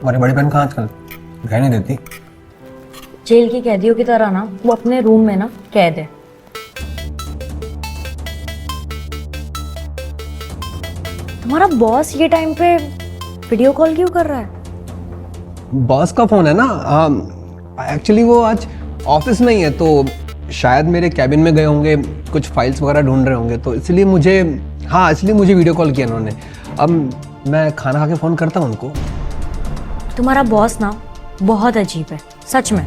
तुम्हारी बड़ी बहन कहाँ आजकल दिखाई नहीं देती? जेल की कैदियों की तरह ना वो अपने रूम में ना कैद है। तुम्हारा बॉस ये टाइम पे वीडियो कॉल क्यों कर रहा है? बॉस का फोन है ना। एक्चुअली वो आज ऑफिस में ही है, तो शायद मेरे कैबिन में गए होंगे, कुछ फाइल्स वगैरह ढूंढ रहे होंगे, तो इसलिए मुझे वीडियो कॉल किया उन्होंने। अब मैं खाना खा के फ़ोन करता हूँ उनको। तुम्हारा बॉस ना बहुत अजीब है, सच में।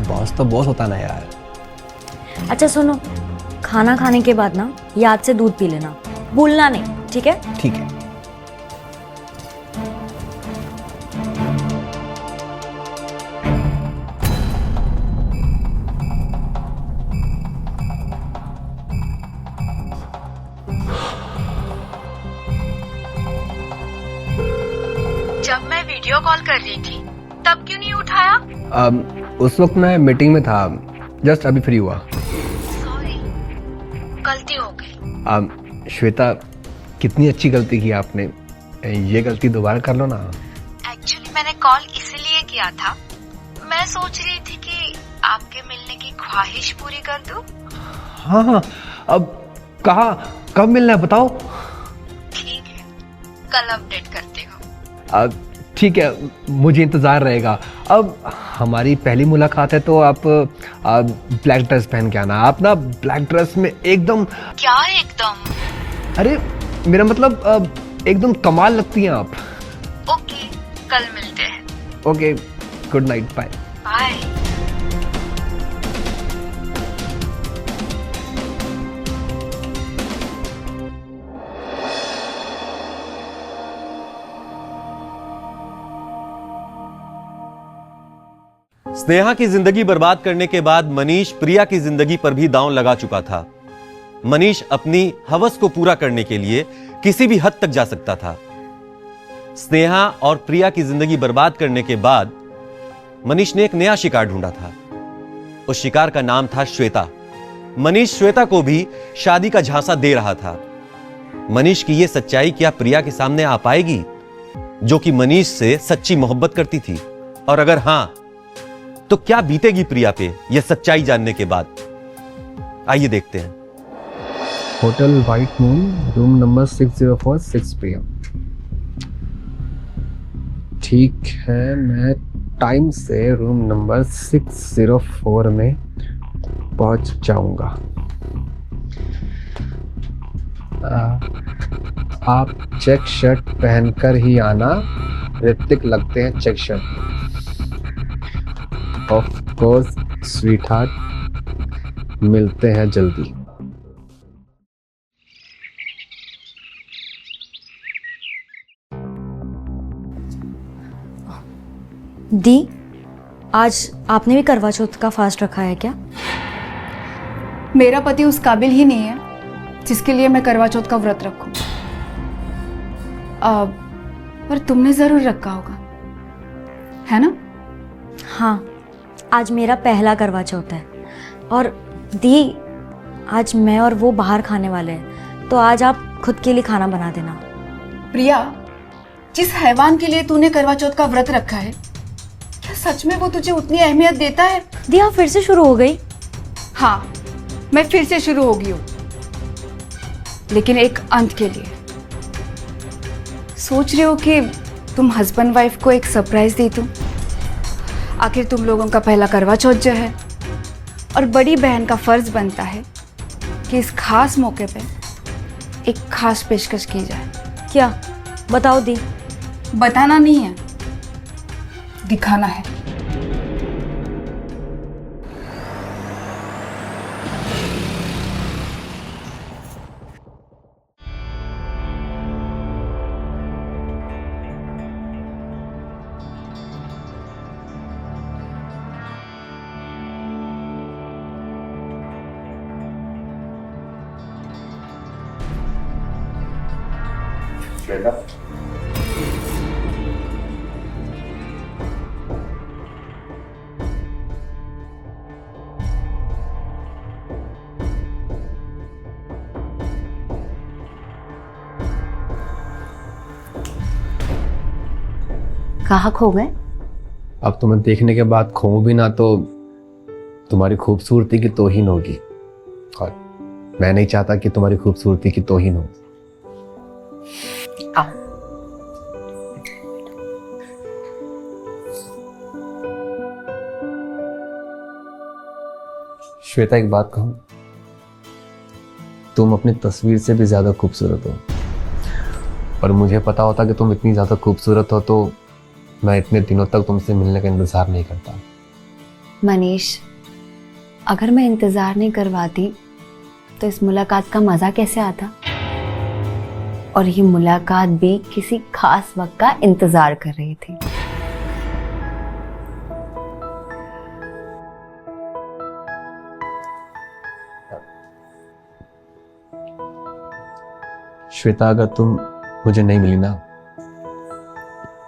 बॉस तो बॉस होता ना यार। अच्छा सुनो, खाना खाने के बाद ना याद से दूध पी लेना, भूलना नहीं, ठीक है? ठीक है। जब मैं वीडियो कॉल कर रही थी तब क्यों नहीं उठाया? उस वक्त मैं मीटिंग में था, जस्ट अभी फ्री हुआ। सॉरी, गलती हो गई। श्वेता, कितनी अच्छी गलती की आपने, ये गलती दोबारा कर लो ना। एक्चुअली मैंने कॉल इसलिए किया था, मैं सोच रही थी कि आपके मिलने की ख्वाहिश पूरी कर दूं। हाँ, अब कब मिलना है बताओ। ठीक है, कल अपडेट करती हूँ। ठीक है, मुझे इंतजार रहेगा। अब हमारी पहली मुलाकात है, तो आप ब्लैक ड्रेस पहन के आना। आप ना ब्लैक ड्रेस में एकदम, क्या एकदम? अरे मेरा मतलब एकदम कमाल लगती हैं आप। ओके, कल मिलते हैं। Okay, good night, bye. Bye. Sneha की जिंदगी बर्बाद करने के बाद मनीष प्रिया की जिंदगी पर भी दांव लगा चुका था। मनीष अपनी हवस को पूरा करने के लिए किसी भी हद तक जा सकता था। स्नेहा और प्रिया की जिंदगी बर्बाद करने के बाद मनीष ने एक नया शिकार ढूंढा था। उस शिकार का नाम था श्वेता। मनीष श्वेता को भी शादी का झांसा दे रहा था। मनीष की यह सच्चाई क्या प्रिया के सामने आ पाएगी, जो कि मनीष से सच्ची मोहब्बत करती थी? और अगर हां, तो क्या बीतेगी प्रिया पे यह सच्चाई जानने के बाद? आइए देखते हैं। Hotel white moon, room number 604, 6 PM। ठीक है, मैं टाइम से रूम नंबर 604 में पहुंच जाऊंगा। आप चेक शर्ट पहनकर ही आना, ऋतिक लगते हैं check shirt. Of course sweetheart, मिलते हैं जल्दी। दी, आज आपने भी करवा चौथ का फास्ट रखा है क्या? मेरा पति उस काबिल ही नहीं है जिसके लिए मैं करवा चौथ का व्रत रखूं। पर तुमने जरूर रखा होगा, है ना? हाँ, आज मेरा पहला करवा चौथ है। और दी, आज मैं और वो बाहर खाने वाले हैं, तो आज आप खुद के लिए खाना बना देना। प्रिया, जिस हैवान के लिए तूने करवा चौथ का व्रत रखा है, क्या सच में वो तुझे उतनी अहमियत देता है? दी, आप फिर से शुरू हो गई? हाँ, मैं फिर से शुरू हो गई हूँ, लेकिन एक अंत के लिए। सोच रहे हो कि तुम हस्बैंड वाइफ को एक सरप्राइज दे दूं? आखिर तुम लोगों का पहला करवा चौथ जो है, और बड़ी बहन का फर्ज बनता है कि इस खास मौके पे एक खास पेशकश की जाए। क्या? बताओ दी। बताना नहीं है, दिखाना है। कहाँ खो गए? अब तुम्हें देखने के बाद खोऊं भी ना तो तुम्हारी खूबसूरती की तौहीन होगी, और मैं नहीं चाहता कि तुम्हारी खूबसूरती की तौहीन हो। आओ। श्वेता, एक बात कहूं, तुम अपनी तस्वीर से भी ज्यादा खूबसूरत हो, और मुझे पता होता कि तुम इतनी ज्यादा खूबसूरत हो तो मैं इतने दिनों तक तुमसे मिलने का इंतजार नहीं करता। मनीष, अगर मैं इंतजार नहीं करवाती तो इस मुलाकात का मजा कैसे आता? और ये मुलाकात भी किसी खास वक्त का इंतजार कर रही थी। श्वेता, अगर तुम मुझे नहीं मिली ना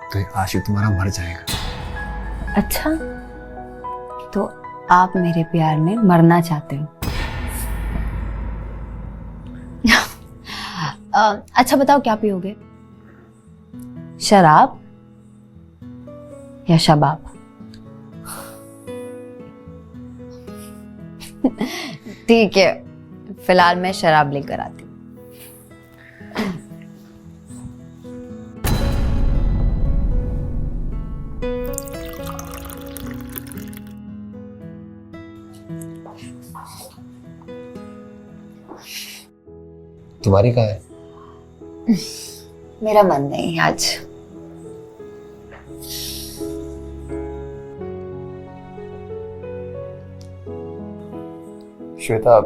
तो ये आशिक तुम्हारा मर जाएगा। अच्छा, तो आप मेरे प्यार में मरना चाहते हो? अच्छा बताओ, क्या पियोगे? शराब या शबाब? ठीक है, फिलहाल मैं शराब लेकर आती हूँ। तुम्हारी कहाँ है? मेरा मन नहीं आज। श्वेता,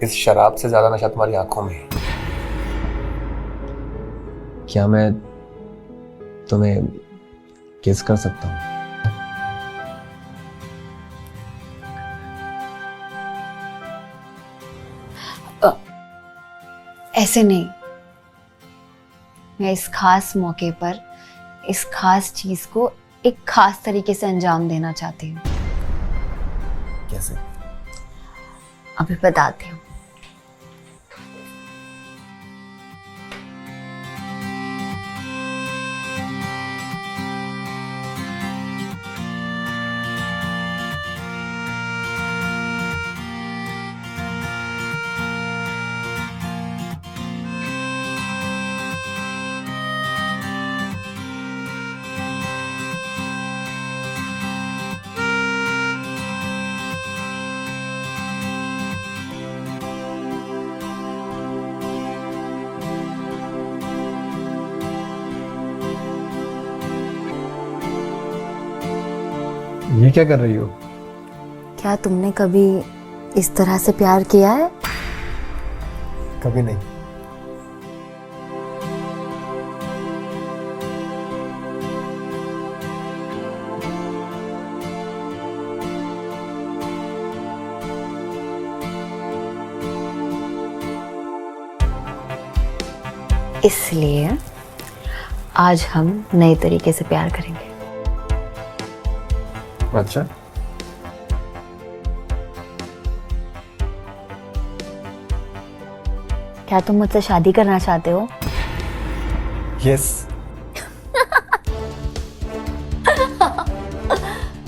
इस शराब से ज्यादा नशा तुम्हारी आंखों में है। क्या मैं तुम्हें किस कर सकता हूँ? ऐसे नहीं, मैं इस खास मौके पर इस खास चीज को एक खास तरीके से अंजाम देना चाहती हूँ। कैसे? अभी बताती हूँ। ये क्या कर रही हो? क्या तुमने कभी इस तरह से प्यार किया है? कभी नहीं। इसलिए आज हम नए तरीके से प्यार करेंगे। अच्छा, क्या तुम मुझसे शादी करना चाहते हो? यस।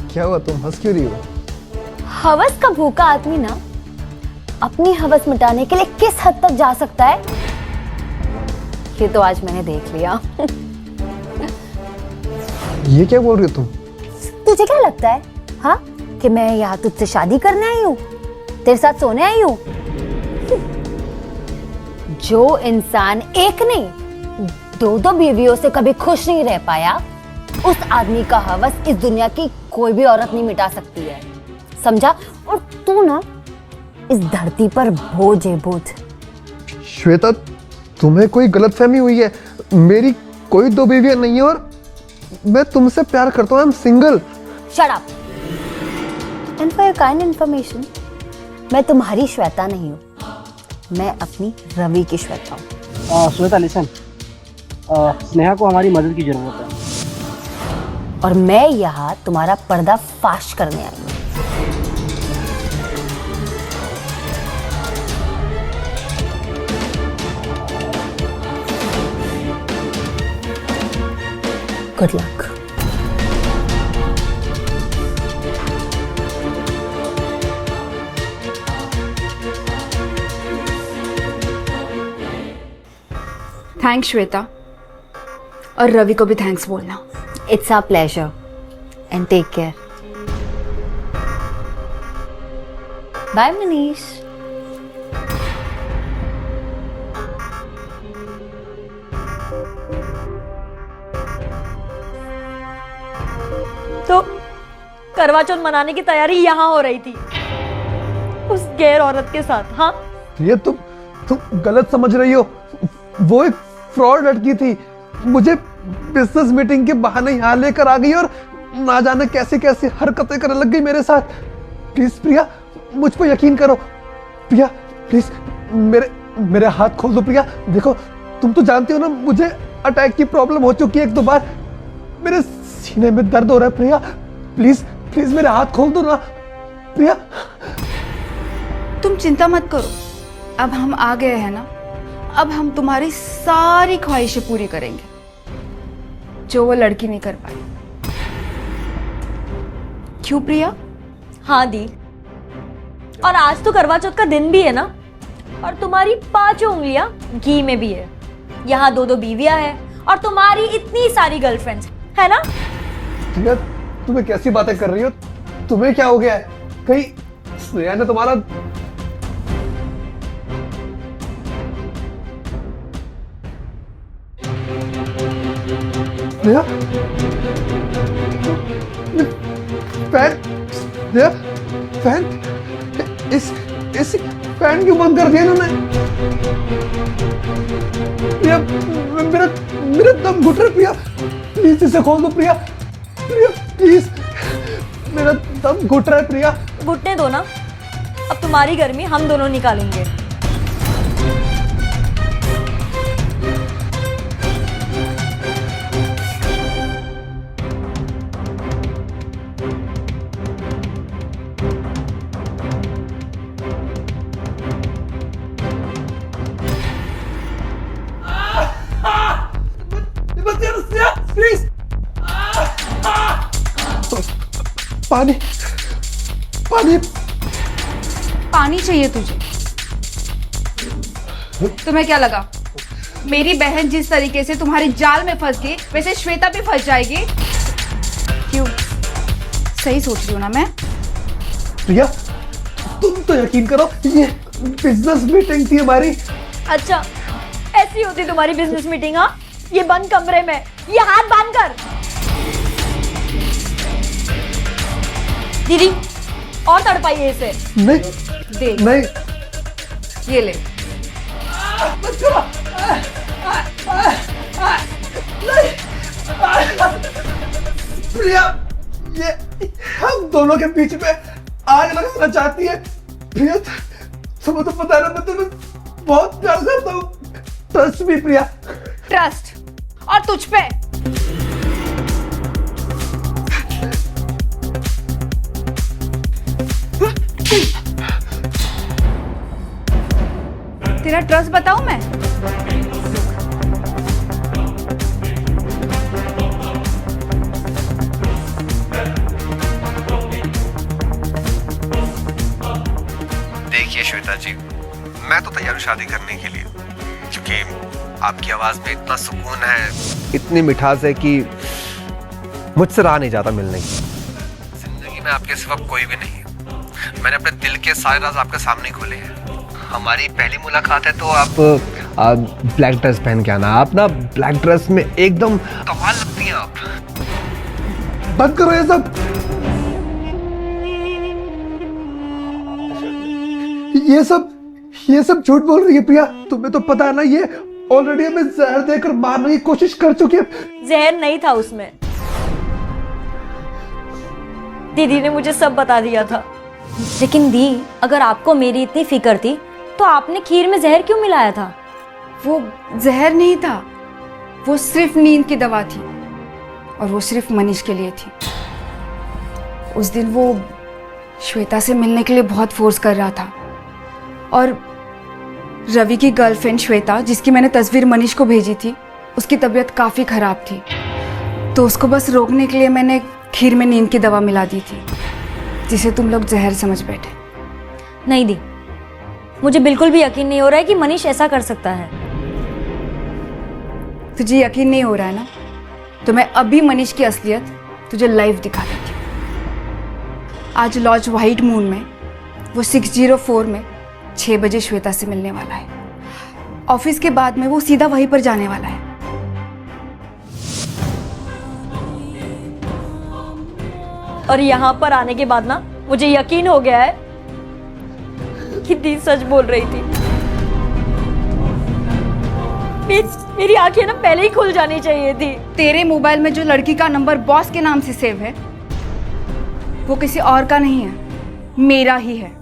क्या हुआ, तुम हंस क्यों रही हो? हवस का भूखा आदमी ना अपनी हवस मिटाने के लिए किस हद तक जा सकता है, ये तो आज मैंने देख लिया। ये क्या बोल रही हो तुम? तुझे क्या लगता है हाँ, कि मैं यहाँ तुझसे शादी करने आई हूँ, तेरे साथ सोने आई हूँ? जो इंसान एक नहीं दो दो बीवियों से कभी खुश नहीं रह पाया, उस आदमी का हवस इस दुनिया की कोई भी औरत नहीं मिटा सकती है, समझा? और तू ना इस धरती पर बोझ है, बोझ। श्वेता, तुम्हें कोई गलतफहमी हुई है। मेरी कोई दो बीवियां नहीं है और मैं तुमसे प्यार करता हूँ। I am single. Shut up. And for your kind information, मैं तुम्हारी श्वेता नहीं हूँ, मैं अपनी रवि की श्वेता हूँ। श्वेता लिसन, स्नेहा को हमारी मदद की जरूरत है। और मैं यहाँ तुम्हारा पर्दा फाश करने आई हूँ। Good luck. थैंक्स श्वेता, और रवि को भी थैंक्स बोलना। It's our pleasure and take care. Bye Manish. तो करवा चौथ मनाने की तैयारी यहाँ हो रही थी उस गैर औरत के साथ। हाँ, ये तुम गलत समझ रही हो। वो एक फ्रॉड लड़की थी, मुझे बिजनेस मीटिंग के बहाने यहाँ लेकर आ गई और ना जाने कैसे कैसे हरकतें करने लग गई मेरे साथ। प्लीज प्रिया, मुझ पर यकीन करो। प्रिया प्लीज मेरे हाथ खोल दो। प्रिया देखो, तुम तो जानती हो ना, मुझे अटैक की प्रॉब्लम हो चुकी है 1-2 बार। मेरे सीने में दर्द हो रहा है। प्रिया प्लीज प्लीज मेरे हाथ खोल दो ना। प्रिया तुम चिंता मत करो, अब हम आ गए हैं ना, अब हम तुम्हारी सारी ख्वाहिशें पूरी करेंगे जो वो लड़की नहीं कर पाई। क्यों प्रिया? हाँ दी, और आज तो करवा चौथ का दिन भी है ना, और तुम्हारी 5 उंगलियां घी में भी है। यहाँ 2-2 बीवियां हैं और तुम्हारी इतनी सारी गर्लफ्रेंड्स है ना। प्रिया तुम्हें कैसी बातें कर रही हो? तुम्हें क्या हो गया है? कहीं स्नेहा ने तुम्हारा स्नेहा फैन स्नेहा फैन इस फैन क्यों बंद कर दिया इन्होंने? प्रिया मेरा दम घुट रहा है। प्रिया प्लीज इसे खोल दो। प्रिया प्रिया प्लीज, मेरा दम घुट रहा है। प्रिया घुटने दो ना, अब तुम्हारी गर्मी हम दोनों निकालेंगे। प्लीज पानी पानी पानी चाहिए तुझे? तुम्हें क्या लगा मेरी बहन जिस तरीके से तुम्हारे जाल में फंस गई, वैसे श्वेता भी फंस जाएगी? क्यों, सही सोच रही हूँ ना मैं? प्रिया तुम तो यकीन करो, ये बिजनेस मीटिंग थी हमारी। अच्छा, ऐसी होती तुम्हारी बिजनेस मीटिंग? हाँ, ये बंद कमरे में, ये हाथ बांध कर। दीदी और तड़पाइए इसे। नहीं दे, नहीं ये ले। प्रिया ये हम दोनों के बीच में आग लगाना चाहती है। प्रिया तुम्हें तो पता है ना, मैं तुम्हें बहुत प्यार करता हूँ। ट्रस्ट मी प्रिया। ट्रस्ट? और तुझ पे? तेरा ट्रस्ट बताऊं मैं? देखिए श्वेता जी, मैं तो तैयार हूँ शादी करने के लिए, क्योंकि आपकी आवाज में इतना सुकून है, इतनी मिठास है कि मुझसे रहा नहीं जाता मिलने की। जिंदगी में आपके सिवा कोई भी नहीं है। मैंने अपने दिल के सारे राज आपके सामने खोले हैं। हमारी पहली मुलाकात है तो आप ब्लैक ड्रेस पहन के आना। आप ना ब्लैक ड्रेस में एकदम कमाल लगती हैं आप। बंद करो ये सब। ये सब झूठ बोल रही है प्रिया। तुम्हें तो पता है ना, ये ऑलरेडी हमें जहर देकर मारने की कोशिश कर चुकी है। जहर नहीं था उसमें, दीदी ने मुझे सब बता दिया था। लेकिन दी, अगर आपको मेरी इतनी फिक्र थी तो आपने खीर में जहर क्यों मिलाया था? वो जहर नहीं था, वो सिर्फ नींद की दवा थी, और वो सिर्फ मनीष के लिए थी। उस दिन वो श्वेता से मिलने के लिए बहुत फोर्स कर रहा था, और रवि की गर्लफ्रेंड श्वेता, जिसकी मैंने तस्वीर मनीष को भेजी थी, उसकी तबीयत काफी खराब थी। तो उसको बस रोकने के लिए मैंने खीर में नींद की दवा मिला दी थी, जिसे तुम लोग जहर समझ बैठे। नहीं दी, मुझे बिल्कुल भी यकीन नहीं हो रहा है कि मनीष ऐसा कर सकता है। तुझे यकीन नहीं हो रहा है ना, तो मैं अभी मनीष की असलियत तुझे लाइव दिखा देती हूँ। आज लॉज व्हाइट मून में वो 604 में 6 बजे श्वेता से मिलने वाला है। ऑफिस के बाद में वो सीधा वहीं पर जाने वाला है। और यहाँ पर आने के बाद ना मुझे यकीन हो गया है कि दी सच बोल रही थी। मेरी आंखें ना पहले ही खुल जानी चाहिए थी। तेरे मोबाइल में जो लड़की का नंबर बॉस के नाम से सेव है, वो किसी और का नहीं है, मेरा ही है।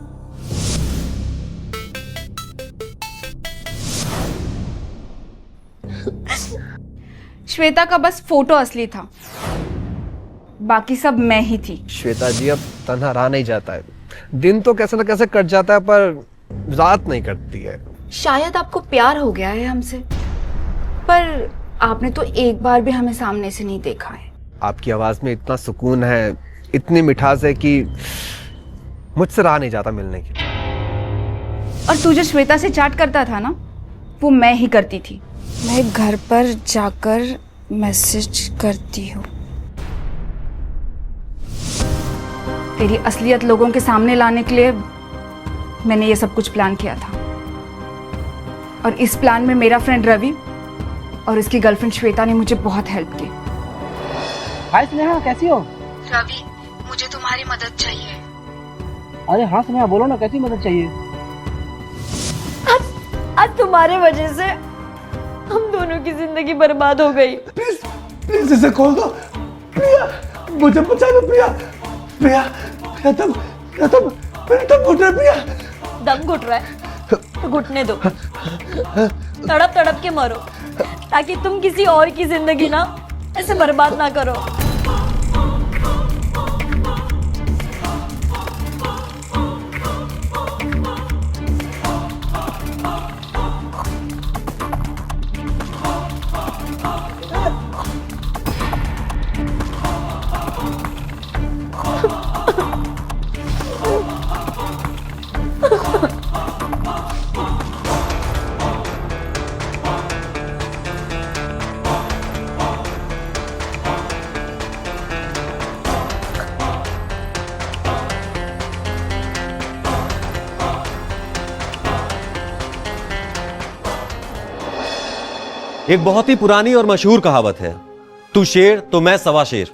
श्वेता का बस फोटो असली था, बाकी सब मैं ही थी। श्वेता जी, अब तन्हा रहा नहीं जाता है। दिन तो कैसे न कैसे कट जाता है, पर रात नहीं कटती है। शायद आपको प्यार हो गया है हमसे, पर आपने तो एक बार भी हमें सामने से नहीं देखा है। आपकी आवाज में इतना सुकून है, इतनी मिठास है कि मुझसे रहा नहीं जाता मिलने की। और तू जो श्वेता से चैट करता था ना, वो मैं ही करती थी। मैं घर पर जाकर मैसेज करती हूँ। तेरी असलियत लोगों के सामने लाने के लिए मैंने ये सब कुछ प्लान किया था। और इस प्लान में मेरा फ्रेंड रवि और इसकी गर्लफ्रेंड श्वेता ने मुझे बहुत हेल्प की। हाय स्नेहा, कैसी हो? रवि, मुझे तुम्हारी मदद चाहिए। अरे हाँ स्नेहा, बोलो ना, कैसी मदद चाहिए? आज तुम्हारे वजह से हम दोनों की जिंदगी बर्बाद हो गई। प्लीज इसे खोल दो। प्रिया, मुझे बचा लो। प्रिया, प्रिया, दम घुट रहा है। प्रिया, दम घुट रहा है तो घुटने दो, तड़प तड़प के मरो, ताकि तुम किसी और की जिंदगी ना ऐसे बर्बाद ना करो। एक बहुत ही पुरानी और मशहूर कहावत है, तू शेर तो मैं सवा शेर।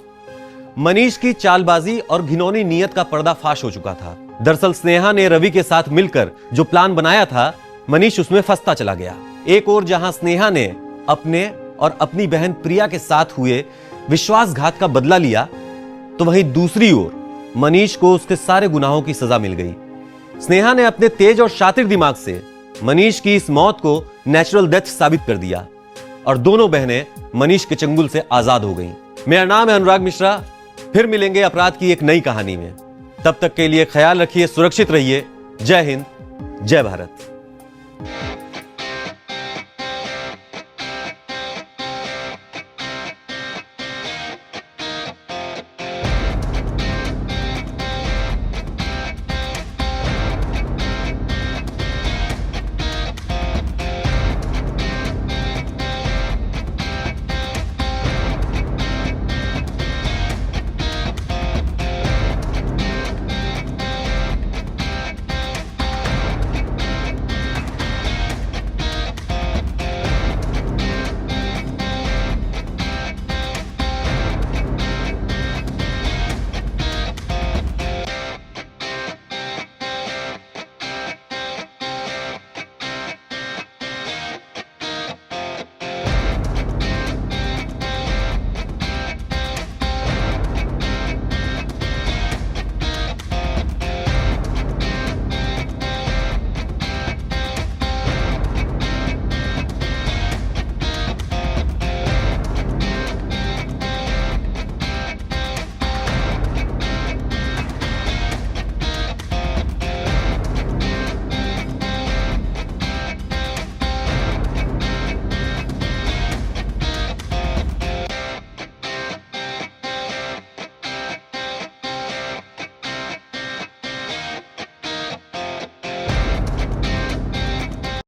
मनीष की चालबाजी और घिनौनी नीयत का पर्दाफाश हो चुका था। दरअसल स्नेहा ने रवि के साथ मिलकर जो प्लान बनाया था, मनीष उसमें फंसता चला गया। एक ओर जहां स्नेहा ने अपने और अपनी बहन प्रिया के साथ हुए विश्वासघात का बदला लिया, तो वहीं दूसरी ओर मनीष को उसके सारे गुनाहों की सजा मिल गई। स्नेहा ने अपने तेज और शातिर दिमाग से मनीष की इस मौत को नेचुरल डेथ साबित कर दिया और दोनों बहनें मनीष के चंगुल से आजाद हो गईं। मेरा नाम है अनुराग मिश्रा। फिर मिलेंगे अपराध की एक नई कहानी में। तब तक के लिए ख्याल रखिए, सुरक्षित रहिए। जय हिंद, जय भारत।